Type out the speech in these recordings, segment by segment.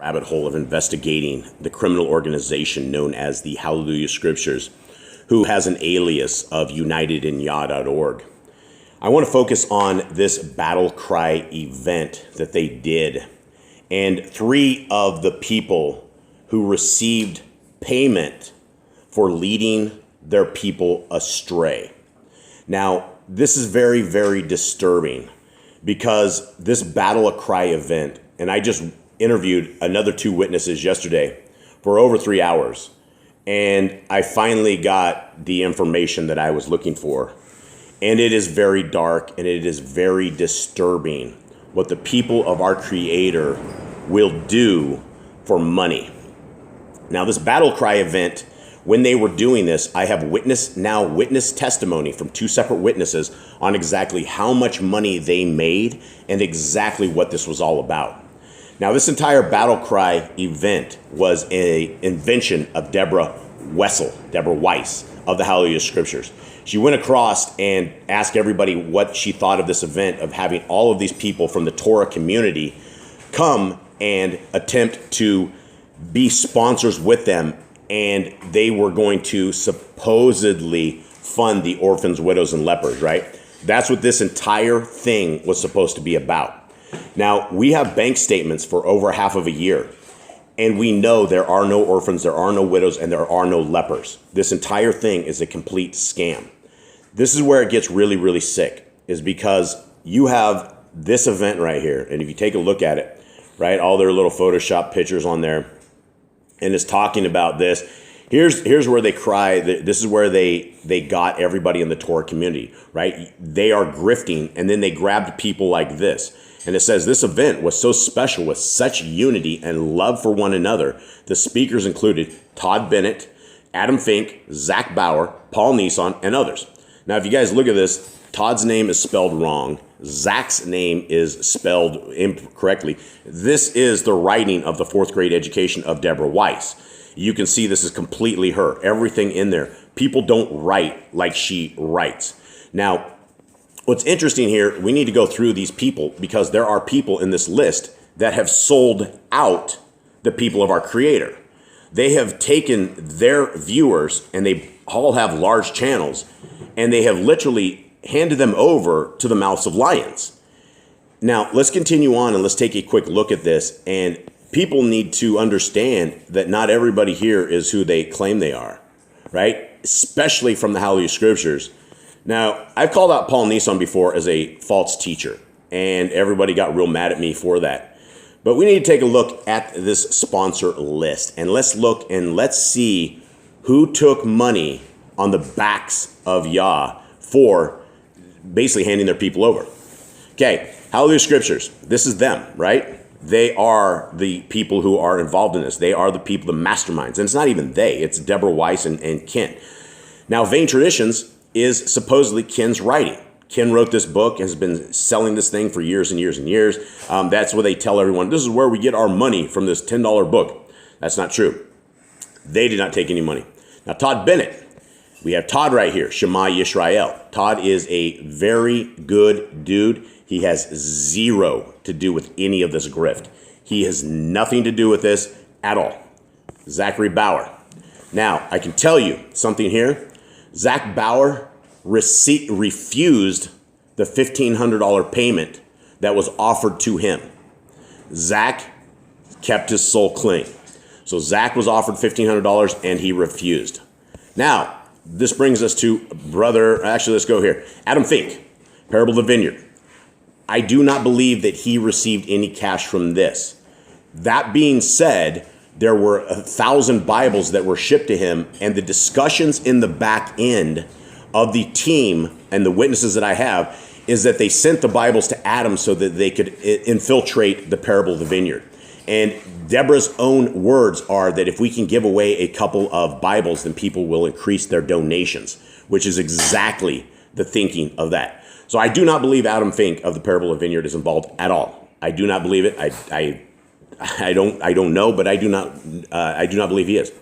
rabbit hole of investigating the criminal organization known as the HalleluYAH Scriptures, who has an alias of UnitedInYah.org. I want to focus on this battle cry event that they did, and 3 of the people who received payment for leading their people astray. Now, this is very, very disturbing because this battle cry event, and I just interviewed another 2 witnesses yesterday for over 3 hours, and I finally got the information that I was looking for. And it is very dark and it is very disturbing what the people of our Creator will do for money. Now, this battle cry event, when they were doing this, I have witness testimony from 2 separate witnesses on exactly how much money they made and exactly what this was all about. Now, this entire battle cry event was an invention of Deborah Weiss of the HalleluYAH Scriptures. She went across and asked everybody what she thought of this event of having all of these people from the Torah community come and attempt to be sponsors with them, and they were going to supposedly fund the orphans, widows, and lepers, right? That's what this entire thing was supposed to be about. Now, we have bank statements for over half of a year, and we know there are no orphans, there are no widows, and there are no lepers. This entire thing is a complete scam. This is where it gets really, really sick, is because you have this event right here, and if you take a look at it, right, all their little Photoshop pictures on there, and it's talking about this. Here's where they cry. This is where they got everybody in the Torah community, right? They are grifting, and then they grabbed people like this. And it says, this event was so special with such unity and love for one another. The speakers included Todd Bennett, Adam Fink, Zach Bauer, Paul Nison, and others. Now, if you guys look at this, Todd's name is spelled wrong. Zach's name is spelled incorrectly. This is the writing of the 4th grade education of Deborah Weiss. You can see this is completely her. Everything in there. People don't write like she writes. Now, what's interesting here, we need to go through these people because there are people in this list that have sold out the people of our Creator. They have taken their viewers, and they all have large channels, and they have literally handed them over to the mouths of lions. Now, let's continue on and let's take a quick look at this. And people need to understand that not everybody here is who they claim they are, right? Especially from the HalleluYAH Scriptures. Now, I've called out Paul Nison before as a false teacher, and everybody got real mad at me for that. But we need to take a look at this sponsor list, and let's look and let's see who took money on the backs of Yah for basically handing their people over. Okay, HalleluYAH Scriptures, this is them, right? They are the people who are involved in this. They are the people, the masterminds. And it's not even they, it's Deborah Weiss and Ken. Now, Vain Traditions is supposedly Ken's writing. Ken wrote this book, has been selling this thing for years and years and years. That's where they tell everyone, this is where we get our money from this $10 book. That's not true. They did not take any money. Now, Todd Bennett, we have Todd right here, Shema Yisrael. Todd is a very good dude. He has zero to do with any of this grift. He has nothing to do with this at all. Zachary Bauer. Now, I can tell you something here. Zach Bauer refused the $1,500 payment that was offered to him. Zach kept his soul clean. So Zach was offered $1,500 and he refused. Now, this brings us to let's go here. Adam Fink, Payroll of the Vineyard. I do not believe that he received any cash from this. That being said, there were 1,000 Bibles that were shipped to him, and the discussions in the back end of the team and the witnesses that I have is that they sent the Bibles to Adam so that they could infiltrate the Payroll of the Vineyard. And Deborah's own words are that if we can give away a couple of Bibles, then people will increase their donations, which is exactly the thinking of that. So I do not believe Adam Fink of the Payroll of the Vineyard is involved at all. I do not believe it. I don't know, but I do not believe he is.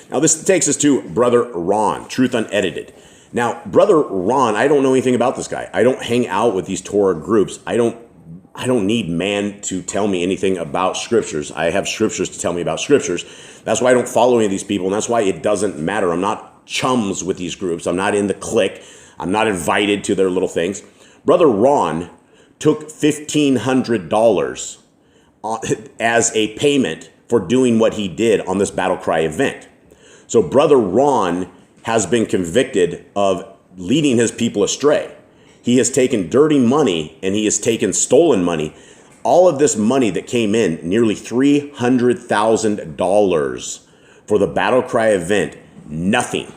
Now this takes us to Brother Ron, Truth Unedited. Now, Brother Ron, I don't know anything about this guy. I don't hang out with these Torah groups. I don't I don't need man to tell me anything about scriptures. I have scriptures to tell me about scriptures. That's why I don't follow any of these people, and that's why it doesn't matter. I'm not chums with these groups. I'm not in the clique. I'm not invited to their little things. Brother Ron took $1,500 as a payment for doing what he did on this Battle Cry event. So Brother Ron has been convicted of leading his people astray. He has taken dirty money and he has taken stolen money. All of this money that came in, nearly $300,000 for the Battle Cry event, nothing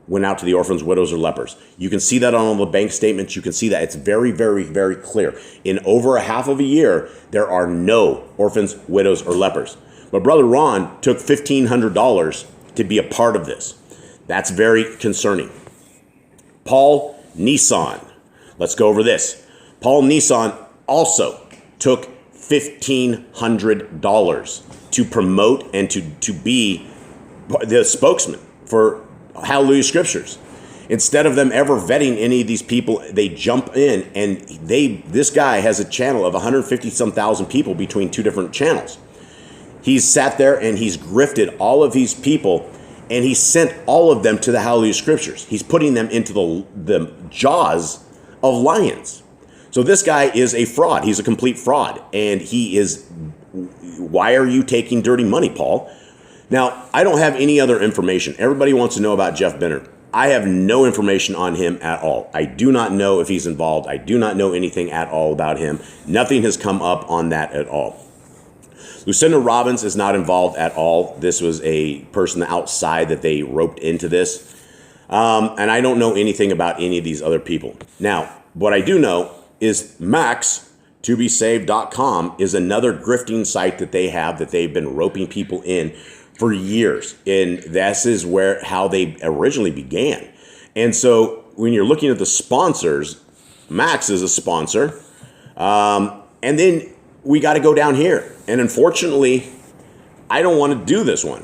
went out to the orphans, widows, or lepers. You can see that on all the bank statements. You can see that. It's very, very, very clear. In over a half of a year, there are no orphans, widows, or lepers. But Brother Ron took $1,500 to be a part of this. That's very concerning. Paul Nison. Let's go over this. Paul Nison also took $1,500 to promote and to be the spokesman for HalleluYAH Scriptures. Instead of them ever vetting any of these people, they jump in, and this guy has a channel of 150-some thousand people between two different channels. He's sat there and he's grifted all of these people, and he sent all of them to the HalleluYAH Scriptures. He's putting them into the jaws of lions. So this guy is a fraud. He's a complete fraud. And he is, why are you taking dirty money, Paul? Now, I don't have any other information. Everybody wants to know about Jeff Benner. I have no information on him at all. I do not know if he's involved. I do not know anything at all about him. Nothing has come up on that at all. Lucinda Robbins is not involved at all. This was a person outside that they roped into this. And I don't know anything about any of these other people. Now, what I do know is max2besaved.com is another grifting site that they have that they've been roping people in for years. And this is how they originally began. And so when you're looking at the sponsors, Max is a sponsor. And then we got to go down here. And unfortunately, I don't want to do this one,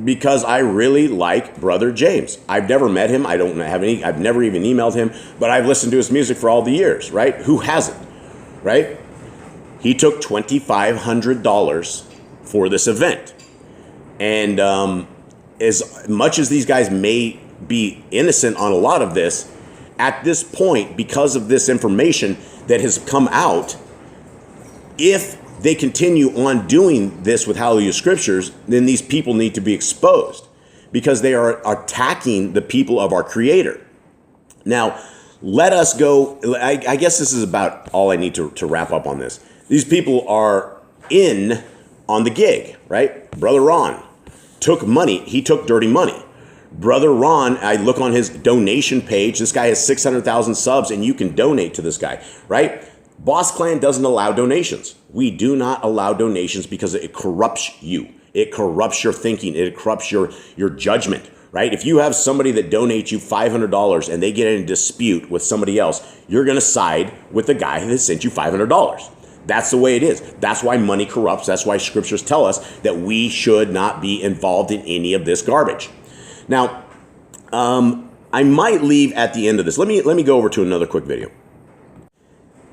because I really like Brother James. I've never met him. I've never even emailed him, but I've listened to his music for all the years, right? Who hasn't, right? He took $2,500 for this event. And as much as these guys may be innocent on a lot of this, at this point, because of this information that has come out, if they continue on doing this with HalleluYAH Scriptures, then these people need to be exposed, because they are attacking the people of our Creator. Now, let us go. I guess this is about all I need to wrap up on this. These people are in on the gig, right? Brother Ron took money. He took dirty money. Brother Ron, I look on his donation page. This guy has 600,000 subs, and you can donate to this guy, right? Boss Clan doesn't allow donations. We do not allow donations because it corrupts you. It corrupts your thinking. It corrupts your judgment, right? If you have somebody that donates you $500 and they get in a dispute with somebody else, you're going to side with the guy that sent you $500. That's the way it is. That's why money corrupts. That's why scriptures tell us that we should not be involved in any of this garbage. Now, I might leave at the end of this. Let me go over to another quick video.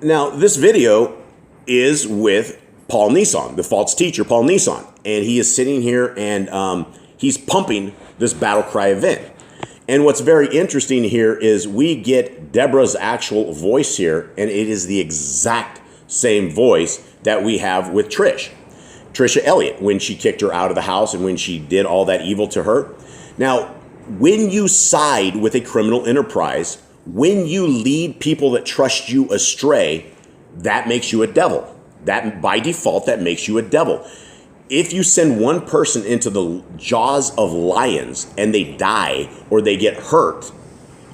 Now, this video is with Paul Nison, the false teacher, Paul Nison. And he is sitting here and he's pumping this Battle Cry event. And what's very interesting here is we get Deborah's actual voice here, and it is the exact same voice that we have with Trisha Elliott, when she kicked her out of the house and when she did all that evil to her. Now, when you side with a criminal enterprise, when you lead people that trust you astray, that makes you a devil. That by default, that makes you a devil. If you send one person into the jaws of lions and they die or they get hurt,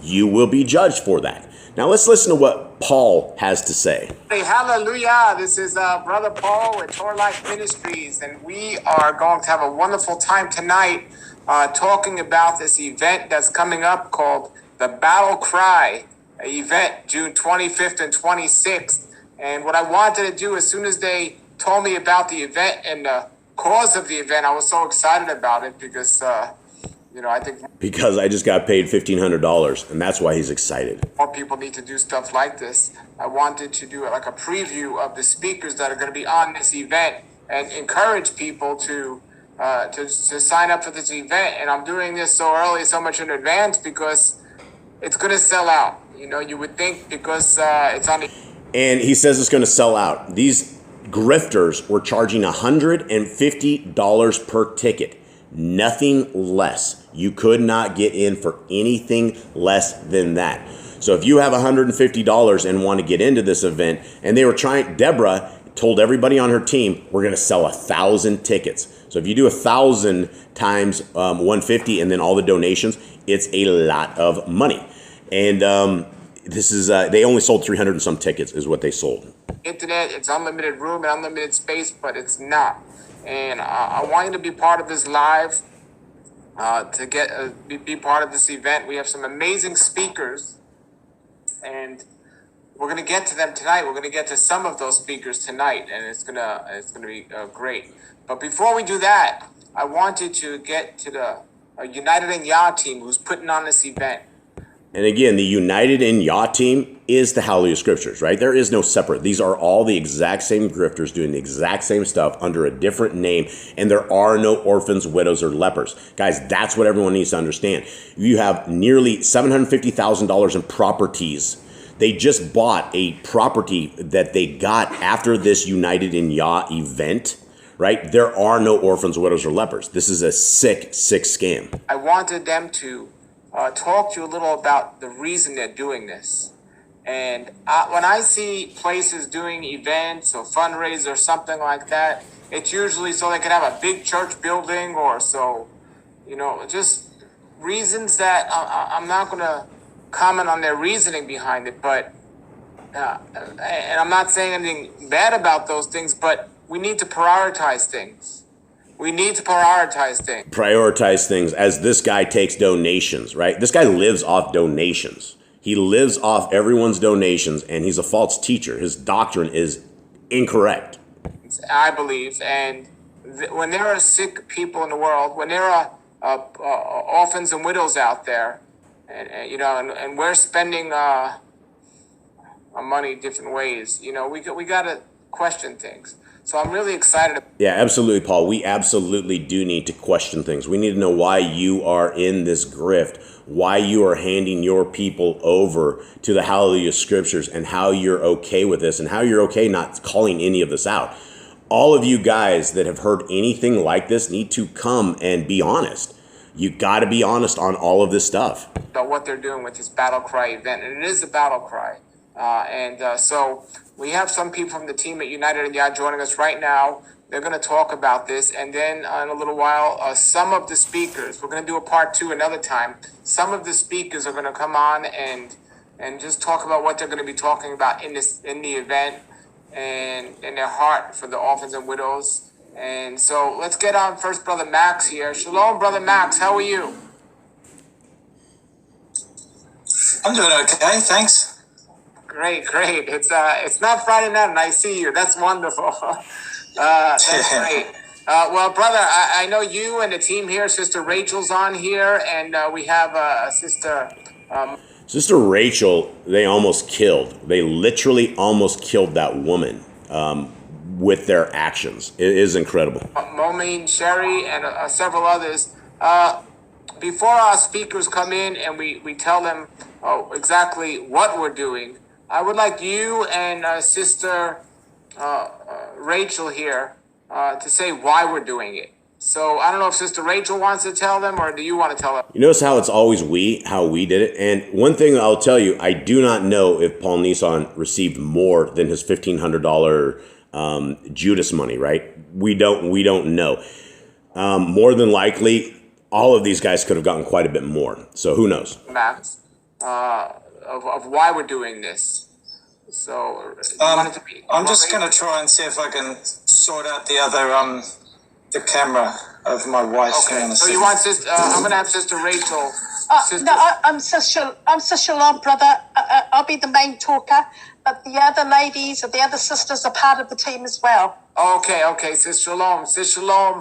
you will be judged for that. Now let's listen to what Paul has to say. Hey, hallelujah. This is Brother Paul with Torah Life Ministries, and we are going to have a wonderful time tonight talking about this event that's coming up called the Battle Cry event, June 25th and 26th. And what I wanted to do, as soon as they told me about the event and the cause of the event, I was so excited about it because, I think Because I just got paid $1,500, and that's why he's excited. more people need to do stuff like this. I wanted to do like a preview of the speakers that are going to be on this event and encourage people to sign up for this event. And I'm doing this so early, so much in advance, because it's going to sell out. You would think because it's on the... And he says it's going to sell out. These grifters were charging $150 per ticket. Nothing less. You could not get in for anything less than that. So if you have $150 and want to get into this event, and they were trying, Deborah told everybody on her team, we're going to sell 1,000 tickets. So if you do 1,000 times 150 and then all the donations, it's a lot of money. And this is they only sold 300 and some tickets is what they sold. Internet, it's unlimited room and unlimited space, but it's not. And I want you to be part of this live, to be part of this event. We have some amazing speakers, and we're going to get to them tonight. We're going to get to some of those speakers tonight, and it's gonna be great. But before we do that, I wanted to get to the United in Yah team who's putting on this event. And again, the United in Yah team is the HalleluYAH Scriptures, right? There is no separate. These are all the exact same grifters doing the exact same stuff under a different name, and there are no orphans, widows, or lepers. Guys, that's what everyone needs to understand. You have nearly $750,000 in properties. They just bought a property that they got after this United in Yah event, right? There are no orphans, widows, or lepers. This is a sick, sick scam. I wanted them to talk to you a little about the reason they're doing this. And when I see places doing events or fundraisers or something like that, it's usually so they can have a big church building, or so, just reasons that I'm not going to comment on their reasoning behind it. But, and I'm not saying anything bad about those things, but we need to prioritize things. We need to prioritize things. Prioritize things as this guy takes donations, right? This guy lives off donations. He lives off everyone's donations, and he's a false teacher. His doctrine is incorrect. I believe. And when there are sick people in the world, when there are orphans and widows out there, and we're spending our money different ways, we got to question things. So I'm really excited. Yeah, absolutely, Paul. We absolutely do need to question things. We need to know why you are in this grift, why you are handing your people over to the HalleluYAH Scriptures, and how you're okay with this, and how you're okay not calling any of this out. All of you guys that have heard anything like this need to come and be honest. You got to be honest on all of this stuff. About what they're doing with this battle cry event, and it is a battle cry. So we have some people from the team at United in Yah joining us right now. They're going to talk about this. And then in a little while, some of the speakers, we're going to do a part 2 another time. Some of the speakers are going to come on and just talk about what they're going to be talking about in the event, and in their heart for the orphans and widows. And so let's get on first, Brother Max here. Shalom, Brother Max. How are you? I'm doing okay, thanks. Great. It's not Friday night and I see you. That's wonderful. That's great. Well, brother, I know you and the team here. Sister Rachel's on here, and we have Sister... Sister Rachel, they almost killed. They literally almost killed that woman with their actions. It is incredible. Momine, Sherry, and several others. Before our speakers come in and we tell them exactly what we're doing, I would like you and Sister Rachel here to say why we're doing it. So I don't know if Sister Rachel wants to tell them, or do you want to tell them? You notice how it's always how we did it? And one thing I'll tell you, I do not know if Paul Nison received more than his $1,500 Judas money, right? We don't know. More than likely, all of these guys could have gotten quite a bit more. So who knows? Max, of why we're doing this. So I'm just going to try and see if I can sort out the other the camera of my wife. Okay. So you want Sister? I'm going to have Sister Rachel. No, I'm Sister Shalom, brother. I'll be the main talker, but the other ladies or the other sisters are part of the team as well. Okay, Sister Shalom.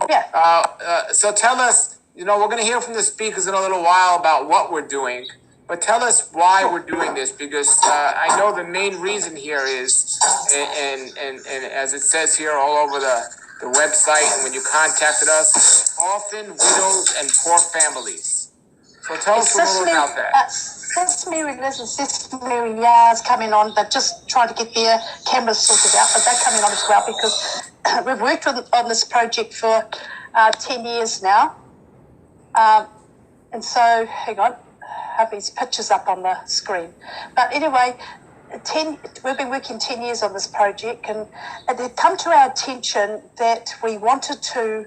Yeah. So tell us we're going to hear from the speakers in a little while about what we're doing. But tell us why we're doing this, because I know the main reason here is, and as it says here all over the website, and when you contacted us, orphan, widows, and poor families. So tell us a little about that. Sis Mary Liz and Sis Mary Yah's coming on. They're just trying to get their cameras sorted out, but they're coming on as well because we've worked on this project for 10 years now. And so, hang on. Have his pictures up on the screen. But anyway, we've been working 10 years on this project, and it had come to our attention that we wanted to,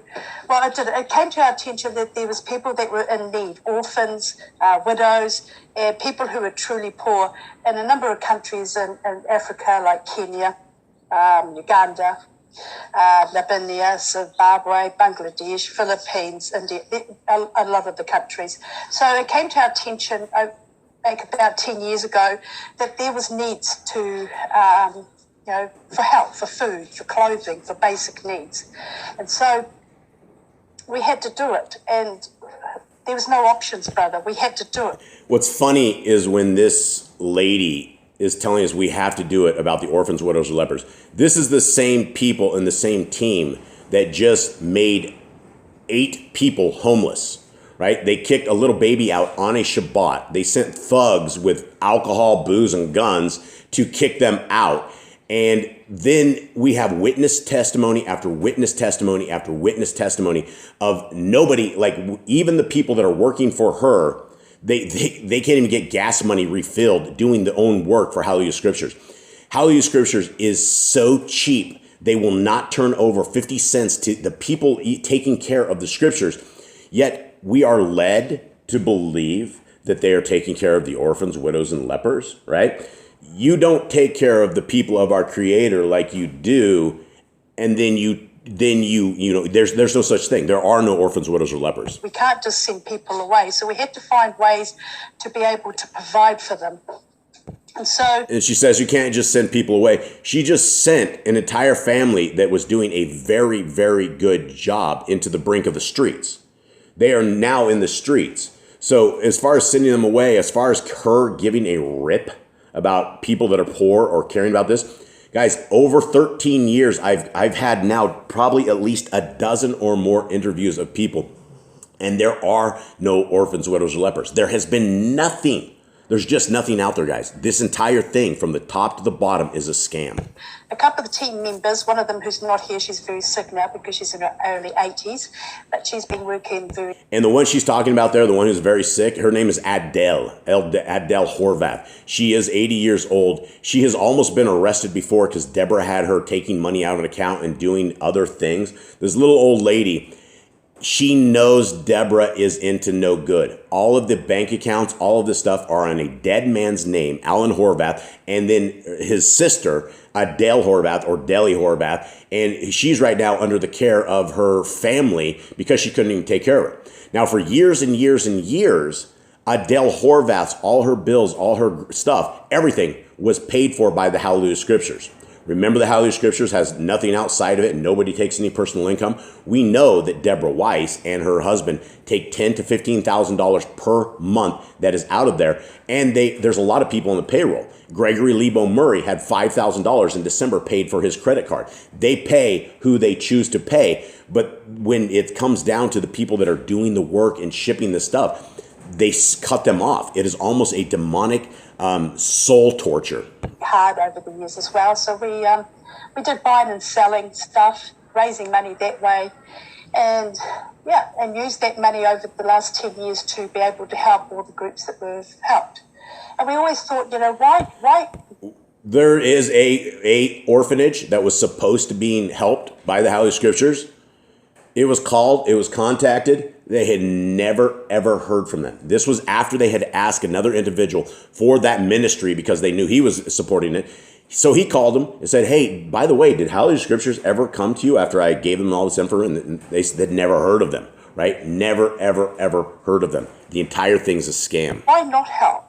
it came to our attention that there was people that were in need, orphans, widows, and people who were truly poor in a number of countries in Africa, like Kenya, Uganda, Namibia, Zimbabwe, Bangladesh, Philippines, India, a lot of the countries. So it came to our attention back about 10 years ago that there was needs to, for help, for food, for clothing, for basic needs. And so we had to do it. And there was no options, brother. We had to do it. What's funny is when this lady is telling us we have to do it about the orphans, widows, and lepers. This is the same people and the same team that just made 8 people homeless, right? They kicked a little baby out on a Shabbat. They sent thugs with alcohol, booze, and guns to kick them out. And then we have witness testimony after witness testimony after witness testimony of nobody, like even the people that are working for her, they can't even get gas money refilled doing their own work for HalleluYAH Scriptures. HalleluYAH Scriptures is so cheap, they will not turn over 50 cents to the people taking care of the Scriptures. Yet we are led to believe that they are taking care of the orphans, widows, and lepers, right? You don't take care of the people of our Creator like you do, and then there's no such thing. There are no orphans, widows, or lepers. We can't just send people away. So we had to find ways to be able to provide for them. And she says you can't just send people away. She just sent an entire family that was doing a very, very good job into the brink of the streets. They are now in the streets. So as far as sending them away, as far as her giving a rip about people that are poor or caring about this, guys, over 13 years, I've had now probably at least a dozen or more interviews of people, and there are no orphans, widows, or lepers. There has been nothing. There's just nothing out there, guys. This entire thing from the top to the bottom is a scam. A couple of the team members, one of them who's not here, she's very sick now because she's in her early 80s, but she's been working very... And the one she's talking about there, the one who's very sick, her name is Adele Horvath. She is 80 years old. She has almost been arrested before because Deborah had her taking money out of an account and doing other things. This little old lady, she knows Deborah is into no good. All of the bank accounts, all of this stuff are on a dead man's name, Alan Horvath, and then his sister, Adele Horvath, or Deli Horvath, and she's right now under the care of her family because she couldn't even take care of her. Now, for years and years and years, Adele Horvath's, all her bills, all her stuff, everything was paid for by the HalleluYAH Scriptures. Remember, the HalleluYAH Scriptures has nothing outside of it and nobody takes any personal income. We know that Deborah Weiss and her husband take $10,000 to $15,000 per month that is out of there. And there's a lot of people on the payroll. Gregory Lebo Murray had $5,000 in December paid for his credit card. They pay who they choose to pay. But when it comes down to the people that are doing the work and shipping the stuff, they cut them off. It is almost a demonic soul torture. Hard over the years as well. So we did buying and selling stuff, raising money that way, and used that money over the last 10 years to be able to help all the groups that we've helped. And we always thought, why? There is a orphanage that was supposed to be helped by the HalleluYAH Scriptures. It was called, it was contacted. They had never, ever heard from them. This was after they had asked another individual for that ministry because they knew he was supporting it. So he called them and said, hey, by the way, did HalleluYAH Scriptures ever come to you after I gave them all this info? And they said they'd never heard of them, right? Never, ever, ever heard of them. The entire thing's a scam. Why not help?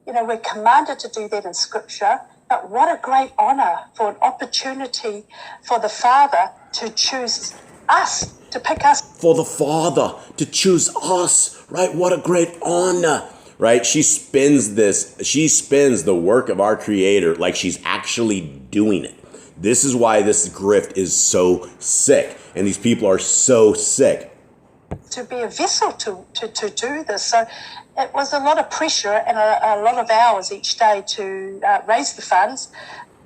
We're commanded to do that in Scripture, but what a great honor for an opportunity for the Father to choose us to pick us. For the Father to choose us, right? What a great honor, right? She spins the work of our Creator like she's actually doing it. This is why this grift is so sick, and these people are so sick. To be a vessel to do this. So it was a lot of pressure and a lot of hours each day to raise the funds,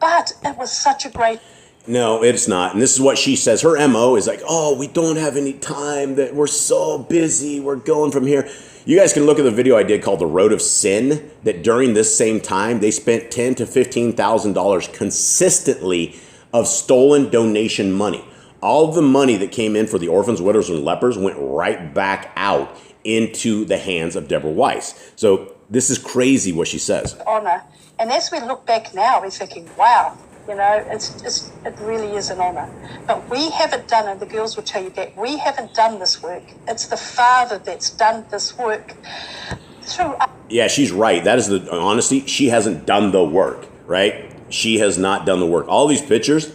but it was such a great... No, it's not. And this is what she says. Her MO is like, oh, we don't have any time, that we're so busy, we're going from here. You guys can look at the video I did called The Road of Sin, that during this same time, they spent $10,000 to $15,000 consistently of stolen donation money. All of the money that came in for the orphans, widows, and lepers went right back out into the hands of Deborah Weiss. So this is crazy what she says. Honor. And as we look back now, we're thinking, wow, you know, it really is an honor. But we haven't done it. The girls will tell you that we haven't done this work. It's the Father that's done this work through us. Yeah, she's right. That is the honesty. She hasn't done the work, right? She has not done the work. All these pictures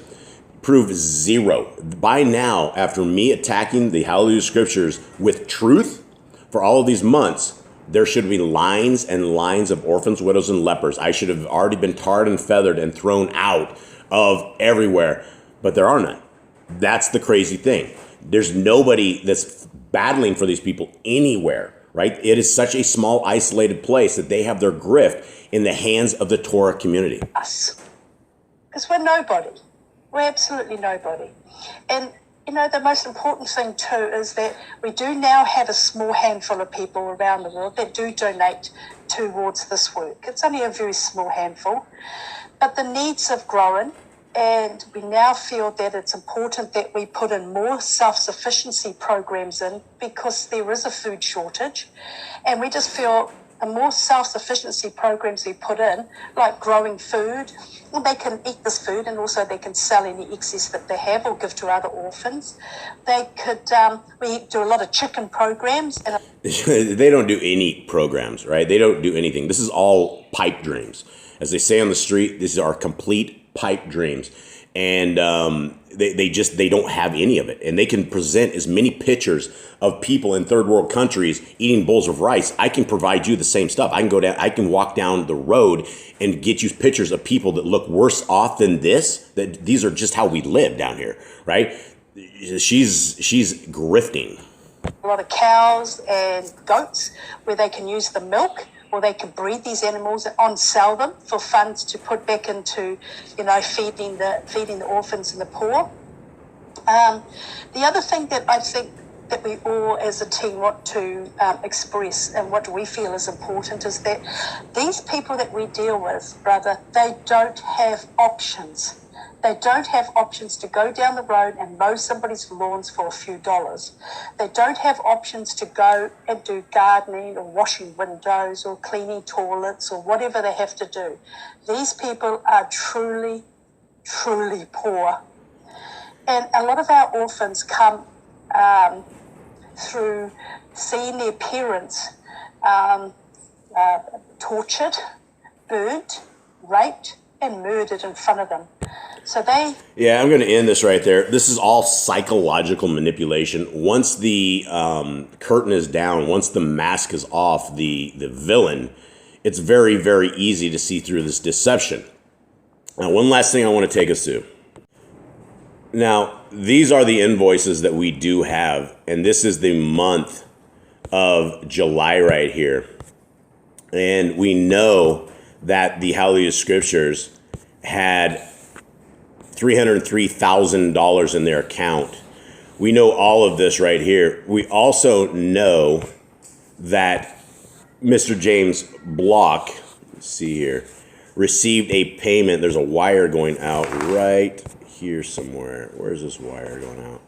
prove zero. By now, after me attacking the Hallelujah Scriptures with truth for all of these months, there should be lines and lines of orphans, widows, and lepers. I should have already been tarred and feathered and thrown out of everywhere, but there are none. That's the crazy thing. There's nobody that's battling for these people anywhere, right? It is such a small, isolated place that they have their grift in the hands of the Torah community. Us. Because we're nobody. We're absolutely nobody. And, you know, the most important thing, too, is that we do now have a small handful of people around the world that do donate towards this work. It's only a very small handful. But the needs have grown, and we now feel that it's important that we put in more self-sufficiency programs in, because there is a food shortage. And we just feel the more self-sufficiency programs we put in, like growing food, well, they can eat this food, and also they can sell any excess that they have or give to other orphans. They could, we do a lot of chicken programs. And they don't do any programs, right? They don't do anything. This is all pipe dreams. As they say on the street, these are complete pipe dreams. And they don't have any of it. And they can present as many pictures of people in third world countries eating bowls of rice. I can provide you the same stuff. I can walk down the road and get you pictures of people that look worse off than this. That these are just how we live down here, right? She's grifting. A lot of cows and goats where they can use the milk, or they can breed these animals and sell them for funds to put back into, you know, feeding the orphans and the poor. The other thing that I think that we all as a team want to express, and what we feel is important, is that these people that we deal with, brother, they don't have options. They don't have options to go down the road and mow somebody's lawns for a few dollars. They don't have options to go and do gardening or washing windows or cleaning toilets or whatever they have to do. These people are truly, truly poor. And a lot of our orphans come through seeing their parents tortured, burnt, raped, and murdered in front of them. So Yeah, I'm going to end this right there. This is all psychological manipulation. Once the curtain is down, once the mask is off, the villain, it's very, very easy to see through this deception. Now, one last thing I want to take us to. Now, these are the invoices that we do have, and this is the month of July right here. And we know that the Hallelujah Scriptures had $303,000 in their account. We know all of this right here. We also know that Mr. James Block, let's see here, received a payment. There's a wire going out right here somewhere. Where's this wire going out?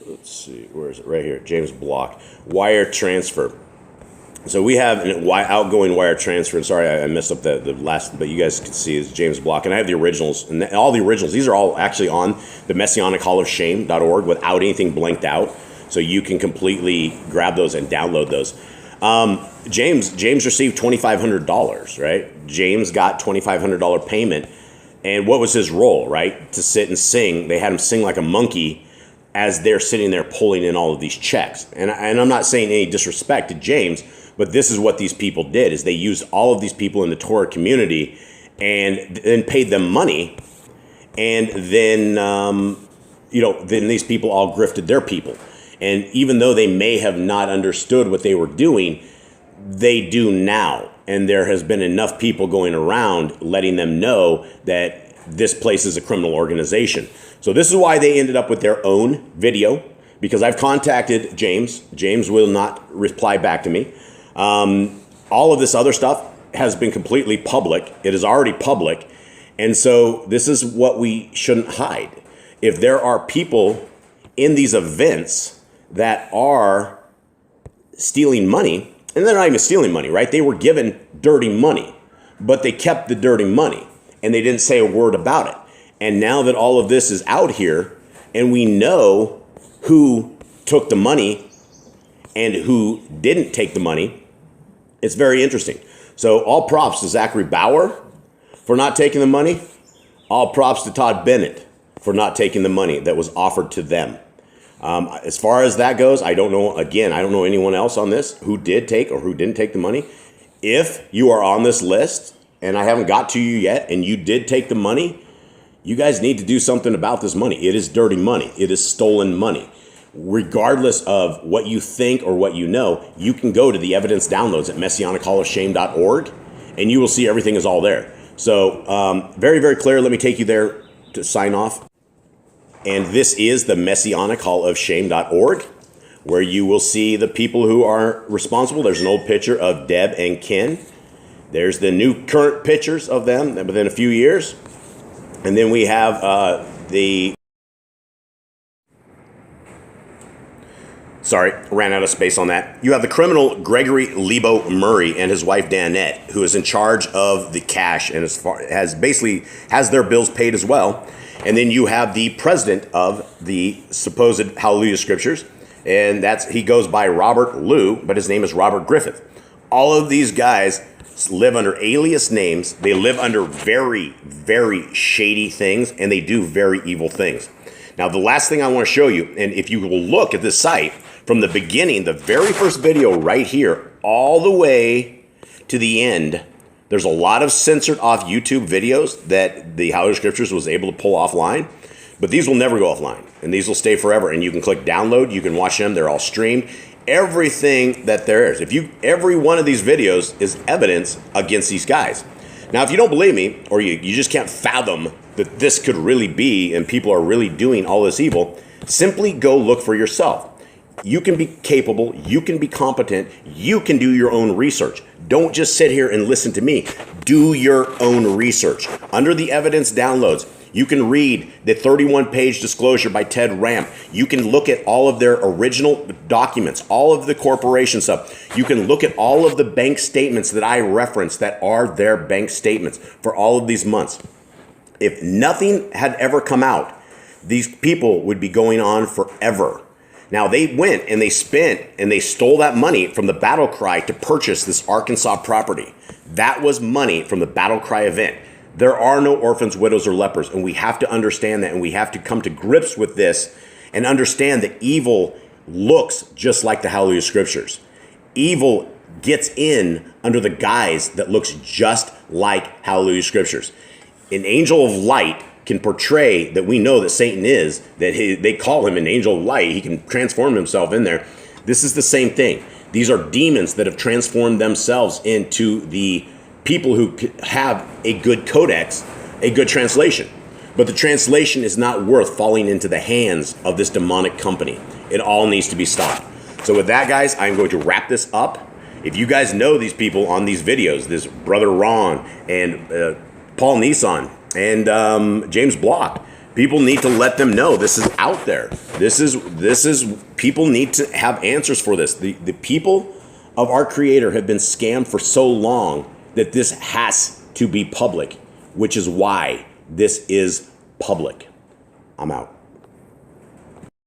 Let's see. Where is it? Right here. James Block. Wire transfer. So we have an outgoing wire transfer. And sorry, I messed up the last, but you guys can see it's James Block. And I have the originals. And all the originals, these are all actually on the messianichaulofshame.org without anything blanked out. So you can completely grab those and download those. James received $2,500, right? James got $2,500 payment. And what was his role, right? To sit and sing. They had him sing like a monkey as they're sitting there pulling in all of these checks. And I'm not saying any disrespect to James, but this is what these people did, is they used all of these people in the Torah community and then paid them money. And then, then these people all grifted their people. And even though they may have not understood what they were doing, they do now. And there has been enough people going around letting them know that this place is a criminal organization. So this is why they ended up with their own video, because I've contacted James. James will not reply back to me. All of this other stuff has been completely public. It is already public. And so this is what we shouldn't hide. If there are people in these events that are stealing money, and they're not even stealing money, right? They were given dirty money, but they kept the dirty money and they didn't say a word about it. And now that all of this is out here and we know who took the money and who didn't take the money, it's very interesting. So all props to Zachary Bauer for not taking the money. All props to Todd Bennett for not taking the money that was offered to them. As far as that goes, I don't know. Again, I don't know anyone else on this who did take or who didn't take the money. If you are on this list and I haven't got to you yet and you did take the money, you guys need to do something about this money. It is dirty money. It is stolen money. Regardless of what you think or what you know, you can go to the evidence downloads at messianichallaofshame.org and you will see everything is all there. So very, very clear. Let me take you there to sign off. And this is the messianichallaofshame.org, where you will see the people who are responsible. There's an old picture of Deb and Ken. There's the new current pictures of them within a few years. And then we have ran out of space on that. You have the criminal Gregory Lebo Murray and his wife Danette, who is in charge of the cash and has their bills paid as well. And then you have the president of the supposed HalleluYAH Scriptures, and he goes by Robert Lou, but his name is Robert Griffith. All of these guys live under alias names. They live under very, very shady things, and they do very evil things. Now, the last thing I want to show you, and if you will look at this site from the beginning, the very first video right here, all the way to the end, there's a lot of censored off YouTube videos that the HalleluYAH Scriptures was able to pull offline, but these will never go offline, and these will stay forever. And you can click download, you can watch them, they're all streamed. Everything that there is. Every one of these videos is evidence against these guys. Now, if you don't believe me, or you just can't fathom that this could really be and people are really doing all this evil, simply go look for yourself. You can be capable, you can be competent, you can do your own research. Don't just sit here and listen to me. Do your own research. Under the evidence downloads, you can read the 31-page disclosure by Ted Ramp. You can look at all of their original documents, all of the corporation stuff. You can look at all of the bank statements that I referenced that are their bank statements for all of these months. If nothing had ever come out, these people would be going on forever. Now, they went and they spent and they stole that money from the Battle Cry to purchase this Arkansas property. That was money from the Battle Cry event. There are no orphans, widows, or lepers, and we have to understand that, and we have to come to grips with this and understand that evil looks just like the HalleluYAH Scriptures. Evil gets in under the guise that looks just like HalleluYAH Scriptures. An angel of light can portray that we know that Satan is, that they call him an angel of light. He can transform himself in there. This is the same thing. These are demons that have transformed themselves into the people who have a good codex, a good translation. But the translation is not worth falling into the hands of this demonic company. It all needs to be stopped. So with that, guys, I'm going to wrap this up. If you guys know these people on these videos, this Brother Ron and Paul Nison and James Block, people need to let them know this is out there. This is people need to have answers for this. The people of our Creator have been scammed for so long that this has to be public, which is why this is public. I'm out.